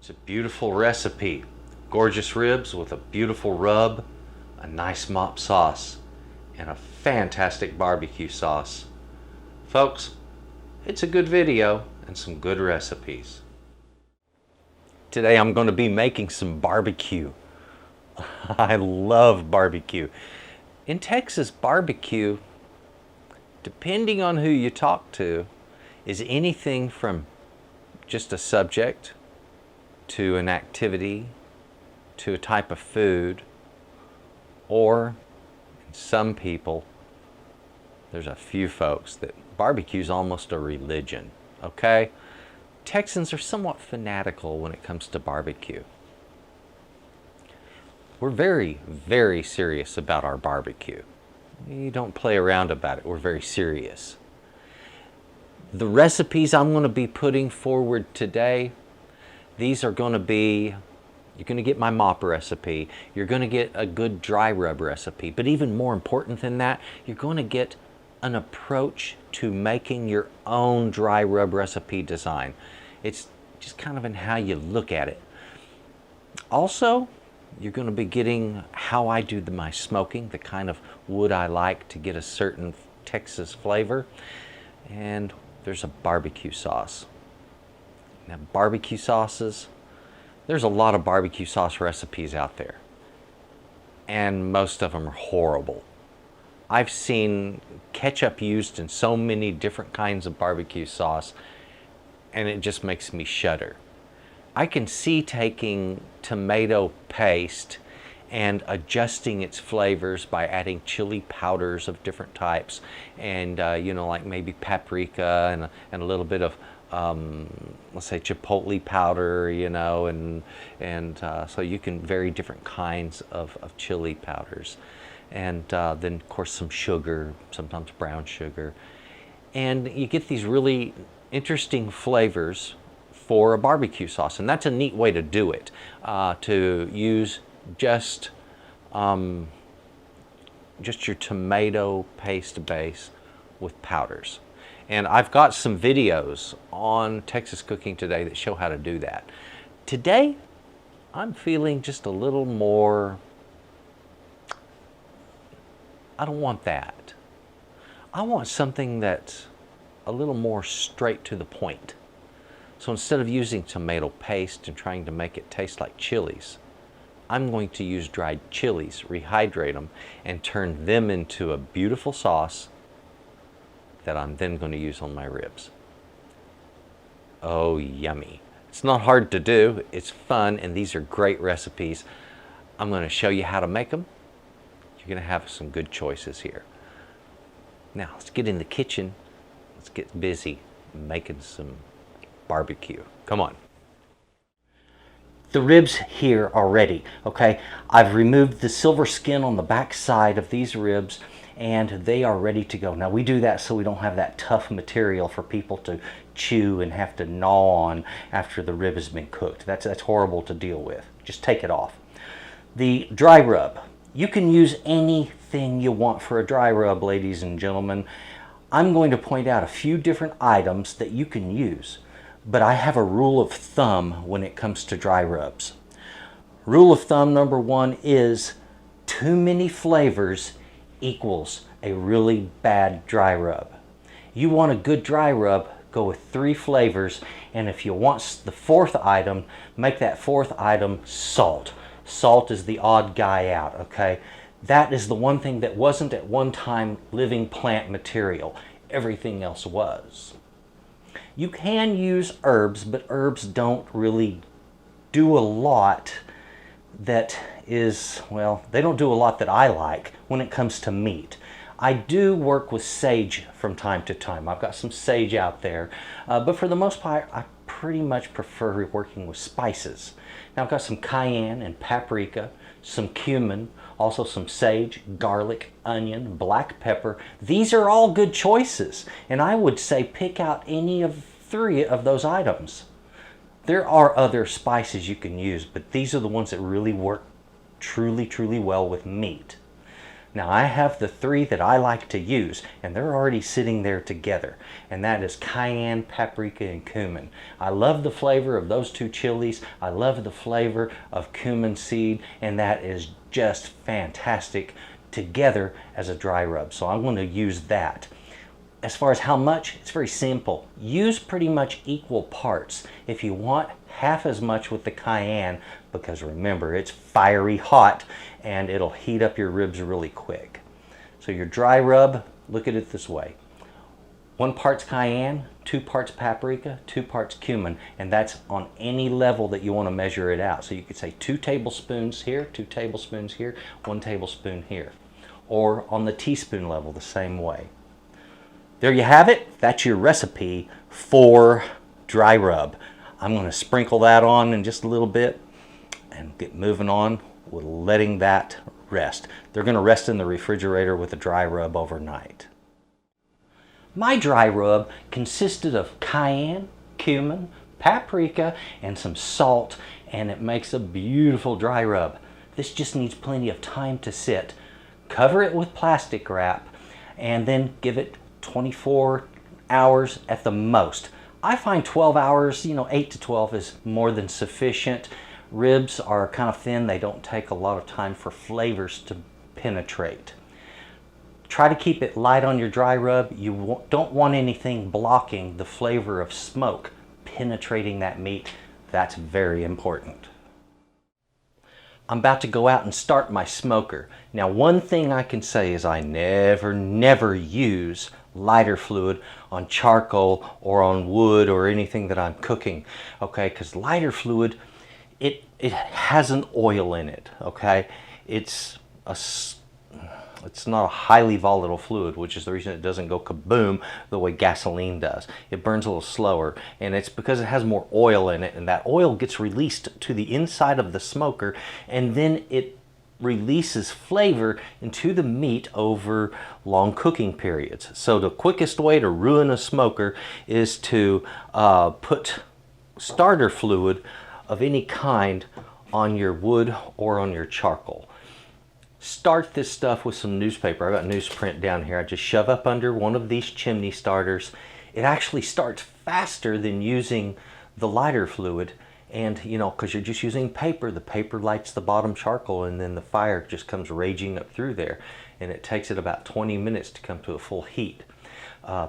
It's a beautiful recipe. Gorgeous ribs with a beautiful rub, a nice mop sauce, and a fantastic barbecue sauce. Folks, it's a good video and some good recipes. Today I'm going to be making some barbecue. I love barbecue. In Texas, barbecue, depending on who you talk to, is anything from just a subject to an activity to a type of food, or some people, there's a few folks that barbecue's almost a religion, okay? Texans are somewhat fanatical when it comes to barbecue. We're very, very serious about our barbecue. We don't play around about it. We're very serious. The recipes I'm going to be putting forward today, these are going to be, you're going to get my mop recipe, you're going to get a good dry rub recipe, but even more important than that, you're going to get an approach to making your own dry rub recipe design. It's just kind of in how you look at it. Also, you're going to be getting how I do my smoking, the kind of wood I like to get a certain Texas flavor, and there's a barbecue sauce. Now, barbecue sauces, there's a lot of barbecue sauce recipes out there, and most of them are horrible. I've seen ketchup used in so many different kinds of barbecue sauce, and it just makes me shudder. I can see taking tomato paste and adjusting its flavors by adding chili powders of different types, and like maybe paprika and a little bit of let's say chipotle powder, so you can vary different kinds of chili powders, and then of course some sugar, sometimes brown sugar, and you get these really interesting flavors for a barbecue sauce. And that's a neat way to do it, to use just your tomato paste base with powders. And I've got some videos on Texas Cooking Today that show how to do that. Today, I'm feeling just a little more, I don't want that. I want something that's a little more straight to the point. So instead of using tomato paste and trying to make it taste like chilies, I'm going to use dried chilies, rehydrate them, and turn them into a beautiful sauce that I'm then going to use on my ribs. Oh, yummy. It's not hard to do, it's fun, and these are great recipes. I'm going to show you how to make them. You're going to have some good choices here. Now, let's get in the kitchen. Let's get busy making some barbecue. Come on. The ribs here are ready, okay? I've removed the silver skin on the back side of these ribs, and they are ready to go. Now, we do that so we don't have that tough material for people to chew and have to gnaw on after the rib has been cooked. That's horrible to deal with. Just take it off. The dry rub. You can use anything you want for a dry rub, ladies and gentlemen. I'm going to point out a few different items that you can use, but I have a rule of thumb when it comes to dry rubs. Rule of thumb number one is too many flavors equals a really bad dry rub. You want a good dry rub, go with 3 flavors, and if you want the 4th item, make that 4th item salt. Salt is the odd guy out, okay? That is the one thing that wasn't at one time living plant material. Everything else was. You can use herbs, but herbs don't really do a lot that is, well, they don't do a lot that I like when it comes to meat. I do work with sage from time to time. I've got some sage out there, but for the most part, I pretty much prefer working with spices. Now, I've got some cayenne and paprika, some cumin, also some sage, garlic, onion, black pepper. These are all good choices, and I would say pick out any of 3 of those items. There are other spices you can use, but these are the ones that really work truly, truly well with meat. Now I have the three that I like to use, and they're already sitting there together, and that is cayenne, paprika, and cumin. I love the flavor of those two chilies. I love the flavor of cumin seed, and that is just fantastic together as a dry rub. So I'm going to use that. As far as how much, it's very simple. Use pretty much equal parts. If you want, half as much with the cayenne, because remember, it's fiery hot and it'll heat up your ribs really quick. So your dry rub, look at it this way. 1 part's cayenne, 2 parts paprika, 2 parts cumin, and that's on any level that you want to measure it out. So you could say 2 tablespoons here, 2 tablespoons here, 1 tablespoon here. Or on the teaspoon level, the same way. There you have it. That's your recipe for dry rub. I'm going to sprinkle that on in just a little bit and get moving on with letting that rest. They're going to rest in the refrigerator with the dry rub overnight. My dry rub consisted of cayenne, cumin, paprika, and some salt, and it makes a beautiful dry rub. This just needs plenty of time to sit. Cover it with plastic wrap and then give it 24 hours at the most. I find 12 hours, 8 to 12 is more than sufficient. Ribs are kind of thin. They don't take a lot of time for flavors to penetrate. Try to keep it light on your dry rub. You don't want anything blocking the flavor of smoke penetrating that meat. That's very important. I'm about to go out and start my smoker. Now, one thing I can say is I never use lighter fluid on charcoal or on wood or anything that I'm cooking, okay? Because lighter fluid, it has an oil in it, okay? It's not a highly volatile fluid, which is the reason it doesn't go kaboom the way gasoline does. It burns a little slower, and it's because it has more oil in it, and that oil gets released to the inside of the smoker, and then it releases flavor into the meat over long cooking periods. So the quickest way to ruin a smoker is to put starter fluid of any kind on your wood or on your charcoal. Start this stuff with some newspaper. I've got newsprint down here. I just shove up under one of these chimney starters. It actually starts faster than using the lighter fluid, and because you're just using paper, the paper lights the bottom charcoal, and then the fire just comes raging up through there, and it takes it about 20 minutes to come to a full heat.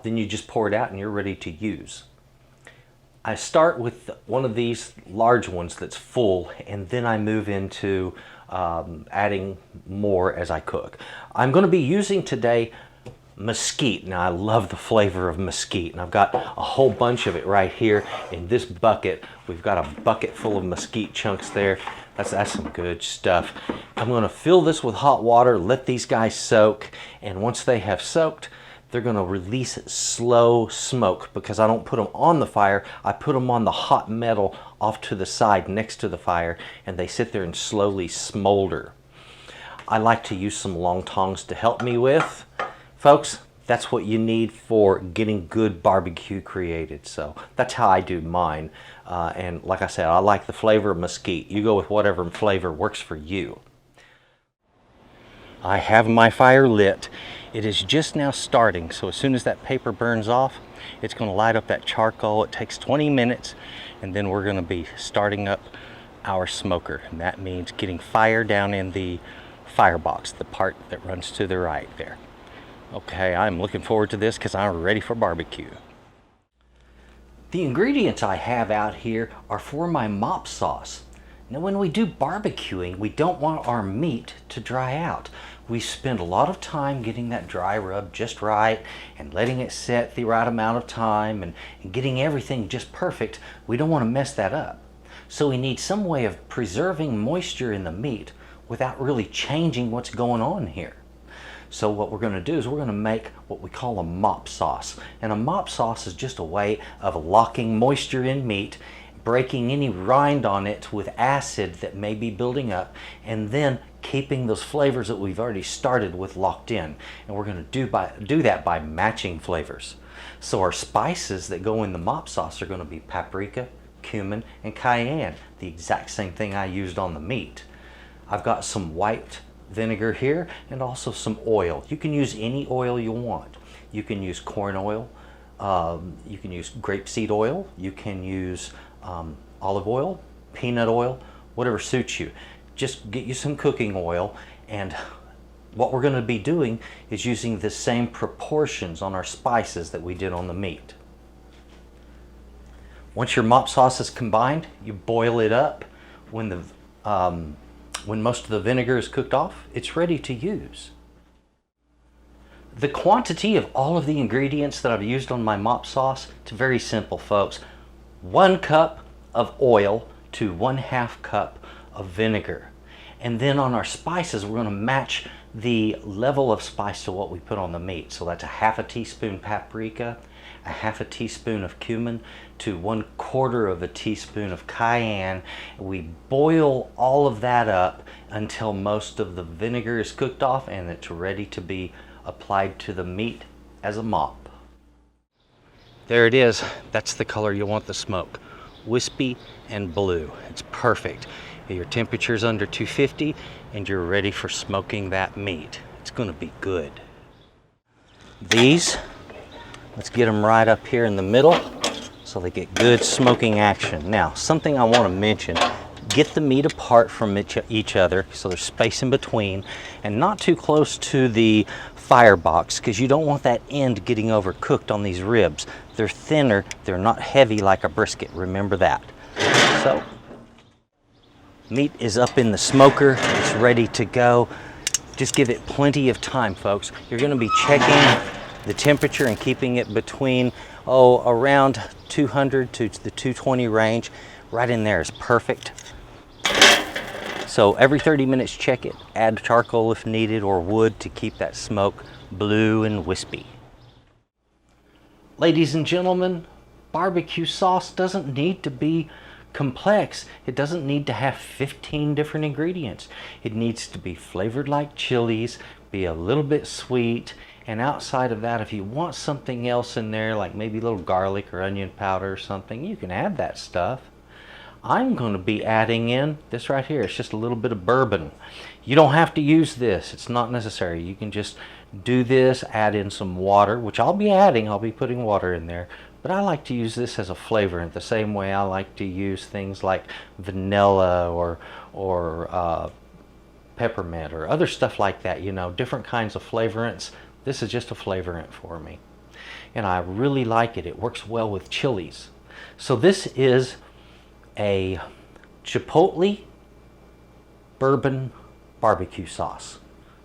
Then you just pour it out and you're ready to use. I start with one of these large ones that's full, and then I move into adding more as I cook. I'm going to be using today mesquite. Now, I love the flavor of mesquite, and I've got a whole bunch of it right here in this bucket. We've got a bucket full of mesquite chunks there. That's some good stuff. I'm going to fill this with hot water, let these guys soak, and once they have soaked, they're going to release slow smoke, because I don't put them on the fire. I put them on the hot metal off to the side next to the fire, and they sit there and slowly smolder. I like to use some long tongs to help me with. Folks, that's what you need for getting good barbecue created. So that's how I do mine. And like I said, I like the flavor of mesquite. You go with whatever flavor works for you. I have my fire lit. It is just now starting, so as soon as that paper burns off, it's going to light up that charcoal. It takes 20 minutes, and then we're going to be starting up our smoker. And that means getting fire down in the firebox, the part that runs to the right there. Okay, I'm looking forward to this because I'm ready for barbecue. The ingredients I have out here are for my mop sauce. Now, when we do barbecuing, we don't want our meat to dry out. We spend a lot of time getting that dry rub just right and letting it set the right amount of time and getting everything just perfect. We don't want to mess that up. So we need some way of preserving moisture in the meat without really changing what's going on here. So what we're going to do is we're going to make what we call a mop sauce. And a mop sauce is just a way of locking moisture in meat, breaking any rind on it with acid that may be building up, and then keeping those flavors that we've already started with locked in. And we're going to do that by matching flavors. So our spices that go in the mop sauce are going to be paprika, cumin, and cayenne, the exact same thing I used on the meat. I've got some white vinegar here, and also some oil. You can use any oil you want. You can use corn oil, you can use grapeseed oil, you can use olive oil, peanut oil, whatever suits you. Just get you some cooking oil, and what we're going to be doing is using the same proportions on our spices that we did on the meat. Once your mop sauce is combined, you boil it up. When most of the vinegar is cooked off, it's ready to use. The quantity of all of the ingredients that I've used on my mop sauce, it's very simple, folks. 1 cup of oil to 1/2 cup of vinegar. And then on our spices, we're going to match the level of spice to what we put on the meat. So that's 1/2 teaspoon paprika, 1/2 teaspoon of cumin to 1/4 teaspoon of cayenne. We boil all of that up until most of the vinegar is cooked off and it's ready to be applied to the meat as a mop. There it is. That's the color you want the smoke. Wispy and blue. It's perfect. Your temperature's under 250 and you're ready for smoking that meat. It's going to be good. These, let's get them right up here in the middle so they get good smoking action. Now, something I want to mention, get the meat apart from each other so there's space in between and not too close to the firebox because you don't want that end getting overcooked on these ribs. They're thinner, they're not heavy like a brisket, remember that. So, meat is up in the smoker, it's ready to go. Just give it plenty of time, folks. You're going to be checking the temperature and keeping it between, around 200 to the 220 range. Right in there is perfect. So every 30 minutes check it, add charcoal if needed or wood to keep that smoke blue and wispy. Ladies and gentlemen, barbecue sauce doesn't need to be complex. It doesn't need to have 15 different ingredients. It needs to be flavored like chilies, be a little bit sweet, and outside of that, if you want something else in there, like maybe a little garlic or onion powder or something, you can add that stuff. I'm going to be adding in this right here. It's just a little bit of bourbon. You don't have to use this. It's not necessary. You can just do this, add in some water, which I'll be adding. I'll be putting water in there. But I like to use this as a flavor in the same way I like to use things like vanilla or peppermint or other stuff like that, you know, different kinds of flavorants. This is just a flavorant for me. And I really like it. It works well with chilies. So this is a chipotle bourbon barbecue sauce.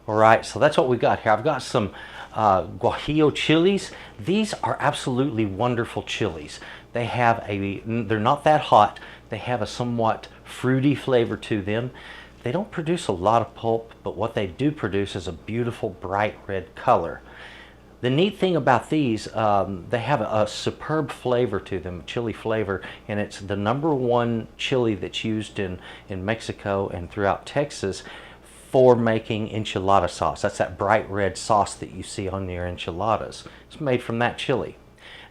All right, so that's what we got here. I've got some guajillo chilies. These are absolutely wonderful chilies. They're not that hot. They have a somewhat fruity flavor to them. They don't produce a lot of pulp, but what they do produce is a beautiful bright red color. The neat thing about these, they have a superb flavor to them, chili flavor, and it's the #1 chili that's used in Mexico and throughout Texas for making enchilada sauce. That's that bright red sauce that you see on your enchiladas. It's made from that chili.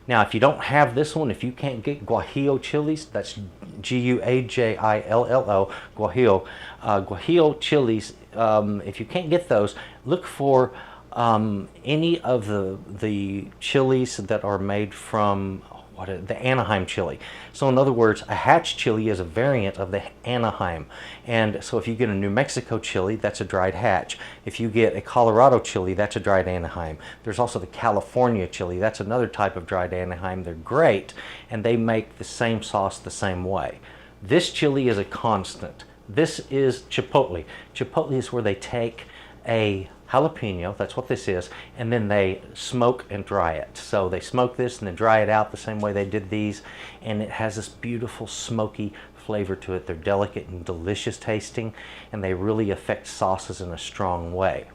Now, if you don't have this one, if you can't get guajillo chilies, that's Guajillo, guajillo. Guajillo chilies, if you can't get those, look for any of the chilies that are made from the Anaheim chili. So in other words, a Hatch chili is a variant of the Anaheim. And so if you get a New Mexico chili, that's a dried Hatch. If you get a Colorado chili, that's a dried Anaheim. There's also the California chili. That's another type of dried Anaheim. They're great, and they make the same sauce the same way. This chili is a constant. This is chipotle. Chipotle is where they take a jalapeno, that's what this is, and then they smoke and dry it. So they smoke this and then dry it out the same way they did these, and it has this beautiful smoky flavor to it. They're delicate and delicious tasting, and they really affect sauces in a strong way.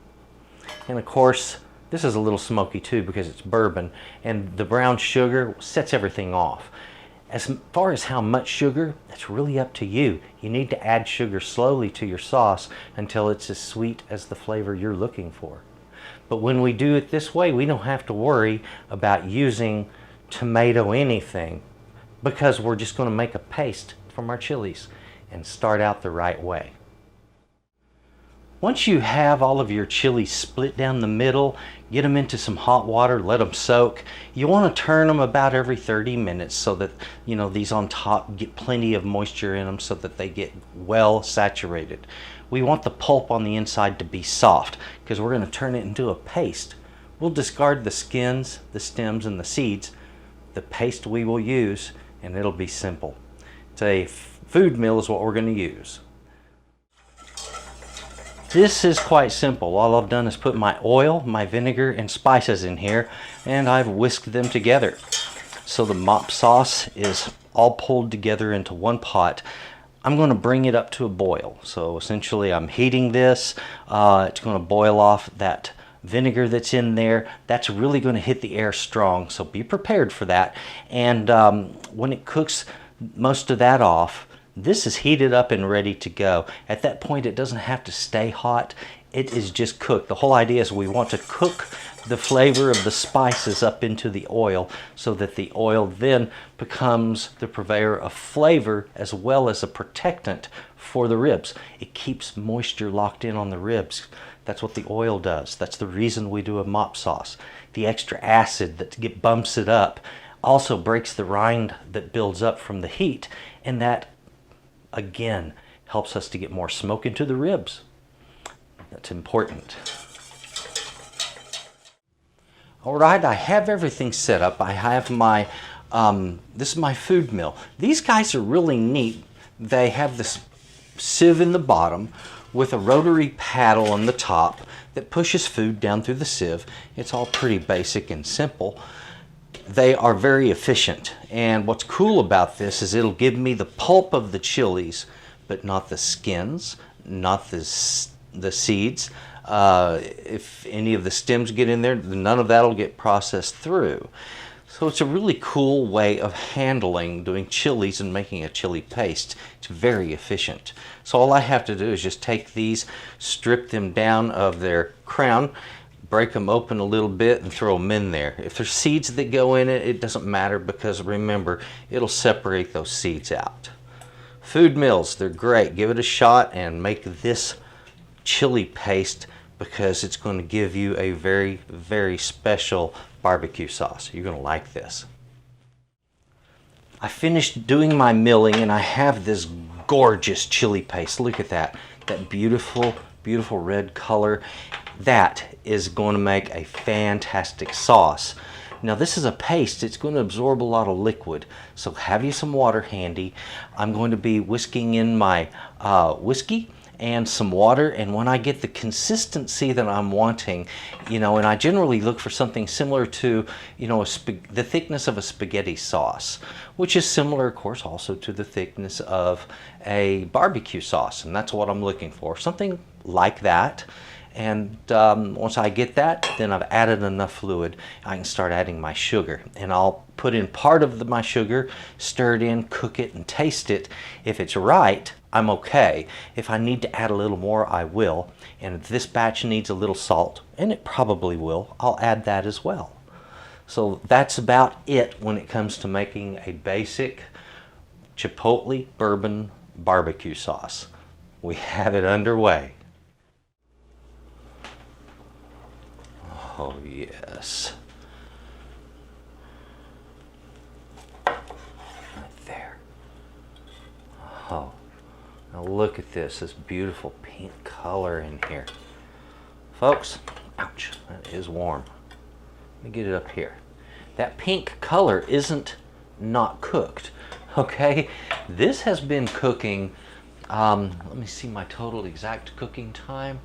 And of course, this is a little smoky too because it's bourbon, and the brown sugar sets everything off. As far as how much sugar, it's really up to you. You need to add sugar slowly to your sauce until it's as sweet as the flavor you're looking for. But when we do it this way, we don't have to worry about using tomato anything because we're just going to make a paste from our chilies and start out the right way. Once you have all of your chilies split down the middle, get them into some hot water, let them soak. You want to turn them about every 30 minutes so that, you know, these on top get plenty of moisture in them so that they get well saturated. We want the pulp on the inside to be soft because we're going to turn it into a paste. We'll discard the skins, the stems, and the seeds. The paste we will use, and it'll be simple. It's a food mill is what we're going to use. This is quite simple. All I've done is put my oil, my vinegar, and spices in here, and I've whisked them together. So the mop sauce is all pulled together into one pot. I'm going to bring it up to a boil. So essentially I'm heating this. It's going to boil off that vinegar that's in there. That's really going to hit the air strong, so be prepared for that. And when it cooks most of that off, this is heated up and ready to go. At that point, it doesn't have to stay hot. It is just cooked. The whole idea is we want to cook the flavor of the spices up into the oil so that the oil then becomes the purveyor of flavor as well as a protectant for the ribs. It keeps moisture locked in on the ribs. That's what the oil does. That's the reason we do a mop sauce. The extra acid that bumps it up also breaks the rind that builds up from the heat, and that again helps us to get more smoke into the ribs. That's important. All right, I have everything set up. I have my, this is my food mill. These guys are really neat. They have this sieve in the bottom with a rotary paddle on the top that pushes food down through the sieve. It's all pretty basic and simple. They are very efficient, and what's cool about this is it'll give me the pulp of the chilies, but not the skins, not the seeds. If any of the stems get in there, none of that will get processed through. So it's a really cool way of handling doing chilies and making a chili paste. It's very efficient. So all I have to do is just take these, strip them down of their crown, break them open a little bit and throw them in there. If there's seeds that go in it, it doesn't matter because remember, it'll separate those seeds out. Food mills, they're great. Give it a shot and make this chili paste because it's going to give you a very, very special barbecue sauce. You're going to like this. I finished doing my milling and I have this gorgeous chili paste. Look at that. That beautiful, beautiful red color. That is going to make a fantastic sauce. Now this is a paste. It's going to absorb a lot of liquid. So have you some water handy. I'm going to be whisking in my whiskey and some water, and when I get the consistency that I'm wanting, you know, and I generally look for something similar to, you know, the thickness of a spaghetti sauce, which is similar, of course, also to the thickness of a barbecue sauce, and that's what I'm looking for, something like that. And once I get that, then I've added enough fluid, I can start adding my sugar. And I'll put in part of my sugar, stir it in, cook it, and taste it. If it's right, I'm okay. If I need to add a little more, I will. And if this batch needs a little salt, and it probably will, I'll add that as well. So that's about it when it comes to making a basic Chipotle bourbon barbecue sauce. We have it underway. Oh yes. Right there. Oh, now look at this beautiful pink color in here. Folks, ouch, that is warm. Let me get it up here. That pink color isn't not cooked, okay? This has been cooking, let me see my total exact cooking time.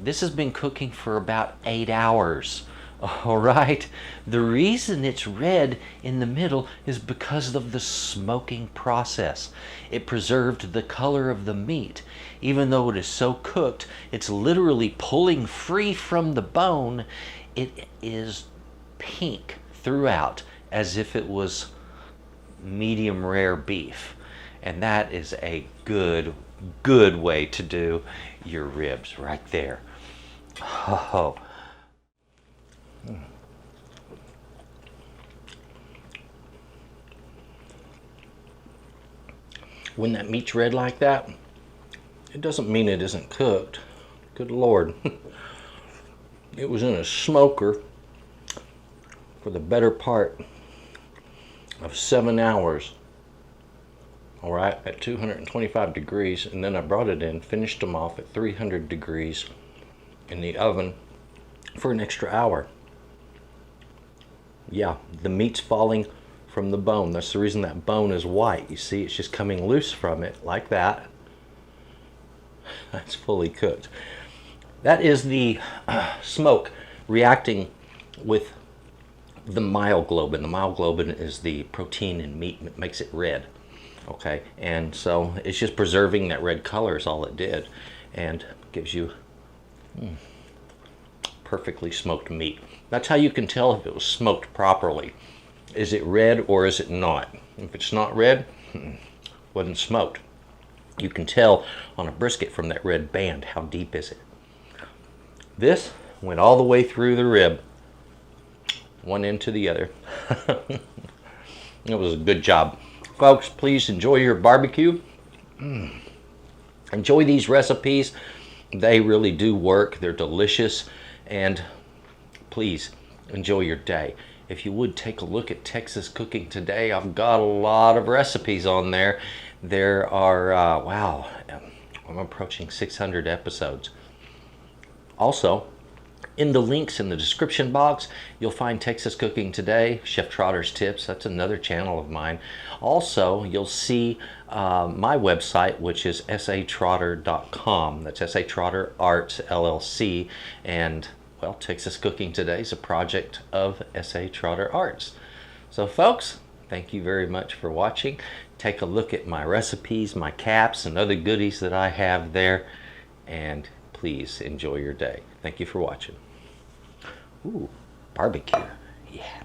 This has been cooking for about 8 hours, all right? The reason it's red in the middle is because of the smoking process. It preserved the color of the meat. Even though it is so cooked, it's literally pulling free from the bone. It is pink throughout, as if it was medium rare beef. And that is a good way to do your ribs right there. Oh. When that meat's red like that, it doesn't mean it isn't cooked. Good Lord. It was in a smoker for the better part of 7 hours. All right, at 225 degrees, and then I brought it in, finished them off at 300 degrees in the oven for an extra hour. Yeah, the meat's falling from the bone. That's the reason that bone is white. You see, it's just coming loose from it like that. That's fully cooked. That is the smoke reacting with the myoglobin. The myoglobin is the protein in meat that makes it red. Okay, and so it's just preserving that red color is all it did, and gives you perfectly smoked meat. That's how you can tell if it was smoked properly. Is it red or is it not? If it's not red, wasn't smoked. You can tell on a brisket from that red band. How deep is it? This went all the way through the rib, one end to the other. It was a good job. Folks, please enjoy your barbecue. Enjoy these recipes. They really do work. They're delicious. And please enjoy your day. If you would take a look at Texas Cooking Today, I've got a lot of recipes on there. There are, wow, I'm approaching 600 episodes. Also, in the links in the description box, you'll find Texas Cooking Today, Chef Trotter's Tips. That's another channel of mine. Also, you'll see my website, which is satrotter.com. That's SA Trotter Arts, LLC. And, well, Texas Cooking Today is a project of SA Trotter Arts. So, folks, thank you very much for watching. Take a look at my recipes, my caps, and other goodies that I have there. And please enjoy your day. Thank you for watching. Ooh, barbecue. Yeah.